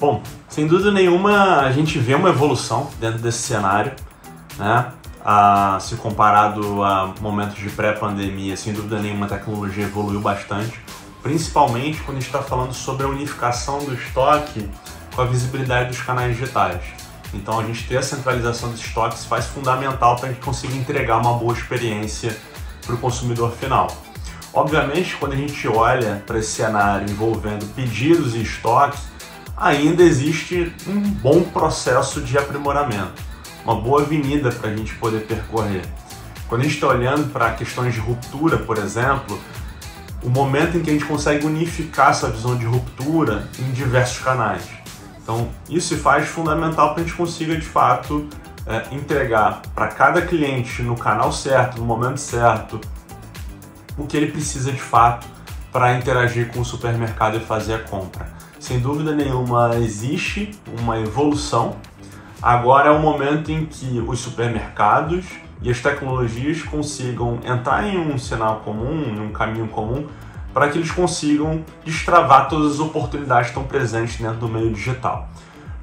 Bom, sem dúvida nenhuma a gente vê uma evolução dentro desse cenário, né? Se comparado a momentos de pré-pandemia, sem dúvida nenhuma a tecnologia evoluiu bastante, principalmente quando a gente está falando sobre a unificação do estoque com a visibilidade dos canais digitais. Então a gente ter a centralização dos estoques faz fundamental para a gente conseguir entregar uma boa experiência para o consumidor final. Obviamente, quando a gente olha para esse cenário envolvendo pedidos e estoques, ainda existe um bom processo de aprimoramento, uma boa avenida para a gente poder percorrer. Quando a gente está olhando para questões de ruptura, por exemplo, o momento em que a gente consegue unificar essa visão de ruptura em diversos canais. Então, isso se faz fundamental para a gente consiga, de fato, entregar para cada cliente no canal certo, no momento certo, o que ele precisa de fato para interagir com o supermercado e fazer a compra. Sem dúvida nenhuma, existe uma evolução. Agora é o momento em que os supermercados e as tecnologias consigam entrar em um sinal comum, em um caminho comum, para que eles consigam destravar todas as oportunidades que estão presentes dentro do meio digital.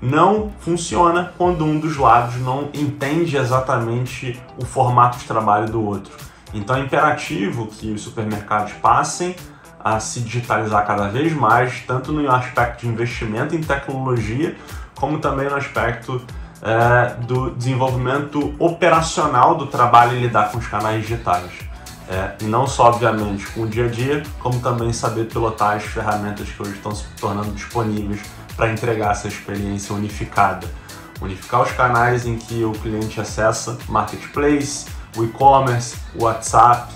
Não funciona quando um dos lados não entende exatamente o formato de trabalho do outro. Então é imperativo que os supermercados passem a se digitalizar cada vez mais, tanto no aspecto de investimento em tecnologia, como também no aspecto do desenvolvimento operacional do trabalho e lidar com os canais digitais. E não só, obviamente, com o dia a dia, como também saber pilotar as ferramentas que hoje estão se tornando disponíveis para entregar essa experiência unificada. Unificar os canais em que o cliente acessa marketplace, o e-commerce, o WhatsApp,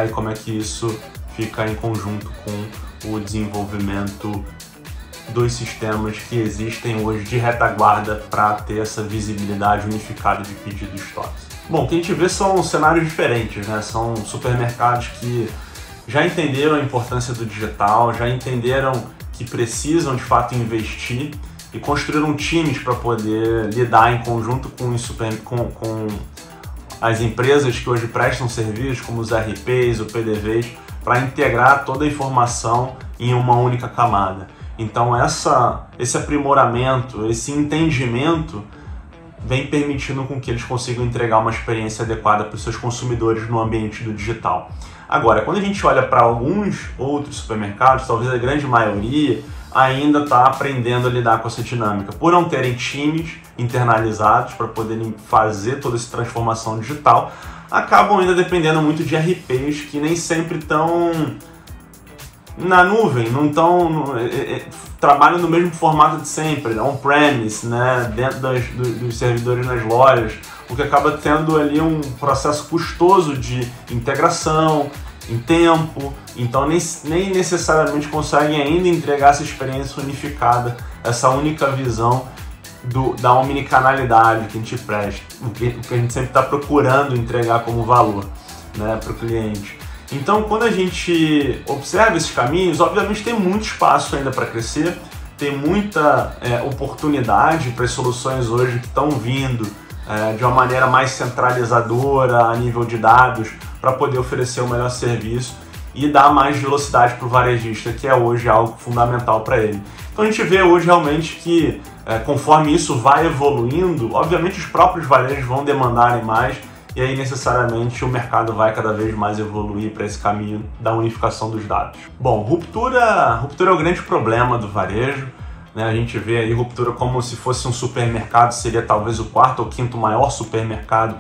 e como é que isso fica em conjunto com o desenvolvimento dos sistemas que existem hoje de retaguarda para ter essa visibilidade unificada de pedido e estoques. Bom, o que a gente vê são cenários diferentes, né? São supermercados que já entenderam a importância do digital, já entenderam que precisam de fato investir e construíram times para poder lidar em conjunto com as empresas que hoje prestam serviços, como os RPs, o PDVs, para integrar toda a informação em uma única camada. Então esse aprimoramento, esse entendimento vem permitindo com que eles consigam entregar uma experiência adequada para os seus consumidores no ambiente do digital. Agora, quando a gente olha para alguns outros supermercados, talvez a grande maioria ainda está aprendendo a lidar com essa dinâmica, por não terem times internalizados para poderem fazer toda essa transformação digital, acabam ainda dependendo muito de RPs que nem sempre estão na nuvem, não trabalham no mesmo formato de sempre, on-premise, né, dentro dos servidores nas lojas, o que acaba tendo ali um processo custoso de integração, em tempo, então nem necessariamente conseguem ainda entregar essa experiência unificada, essa única visão da omnicanalidade que a gente presta, o que a gente sempre está procurando entregar como valor, né, para o cliente. Então, quando a gente observa esses caminhos, obviamente tem muito espaço ainda para crescer, tem muita oportunidade para as soluções hoje que estão vindo de uma maneira mais centralizadora a nível de dados para poder oferecer o melhor serviço e dar mais velocidade para o varejista, que é hoje algo fundamental para ele. Então a gente vê hoje realmente que conforme isso vai evoluindo, obviamente os próprios varejos vão demandarem mais e aí necessariamente o mercado vai cada vez mais evoluir para esse caminho da unificação dos dados. Bom, ruptura é o grande problema do varejo, né? A gente vê aí ruptura como se fosse um supermercado, seria talvez o quarto ou quinto maior supermercado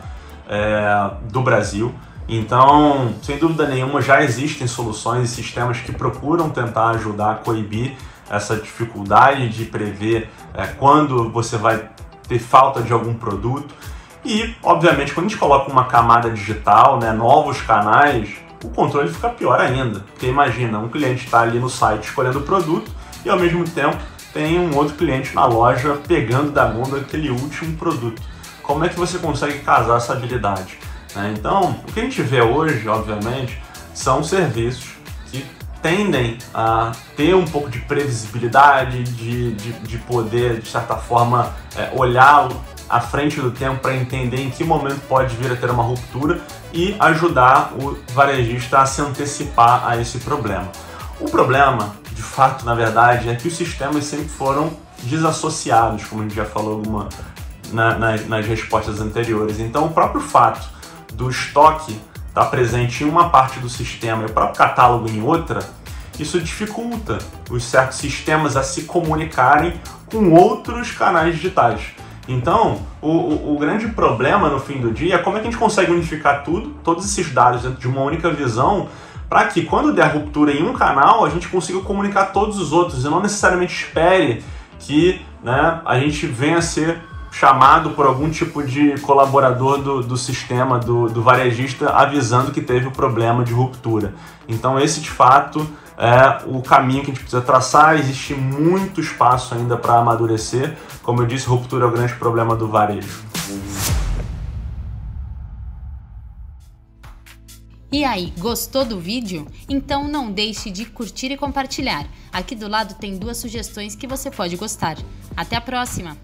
do Brasil. Então, sem dúvida nenhuma, já existem soluções e sistemas que procuram tentar ajudar a coibir essa dificuldade de prever quando você vai ter falta de algum produto. E, obviamente, quando a gente coloca uma camada digital, né, novos canais, o controle fica pior ainda. Porque imagina, um cliente está ali no site escolhendo o produto e, ao mesmo tempo, tem um outro cliente na loja pegando da gôndola aquele último produto. Como é que você consegue casar essa habilidade? Então, o que a gente vê hoje, obviamente, são serviços que tendem a ter um pouco de previsibilidade, de poder, de certa forma, olhar à frente do tempo para entender em que momento pode vir a ter uma ruptura e ajudar o varejista a se antecipar a esse problema. O problema, de fato, na verdade, é que os sistemas sempre foram desassociados, como a gente já falou nas respostas anteriores. Então, o próprio fato do estoque estar presente em uma parte do sistema e o próprio catálogo em outra, isso dificulta os certos sistemas a se comunicarem com outros canais digitais. Então, o grande problema no fim do dia é como é que a gente consegue unificar todos esses dados dentro de uma única visão, para que quando der ruptura em um canal, a gente consiga comunicar todos os outros e não necessariamente espere que, né, a gente venha a ser chamado por algum tipo de colaborador do sistema, do varejista, avisando que teve o problema de ruptura. Então esse, de fato, é o caminho que a gente precisa traçar. Existe muito espaço ainda para amadurecer. Como eu disse, ruptura é o grande problema do varejo. E aí, gostou do vídeo? Então não deixe de curtir e compartilhar. Aqui do lado tem 2 sugestões que você pode gostar. Até a próxima!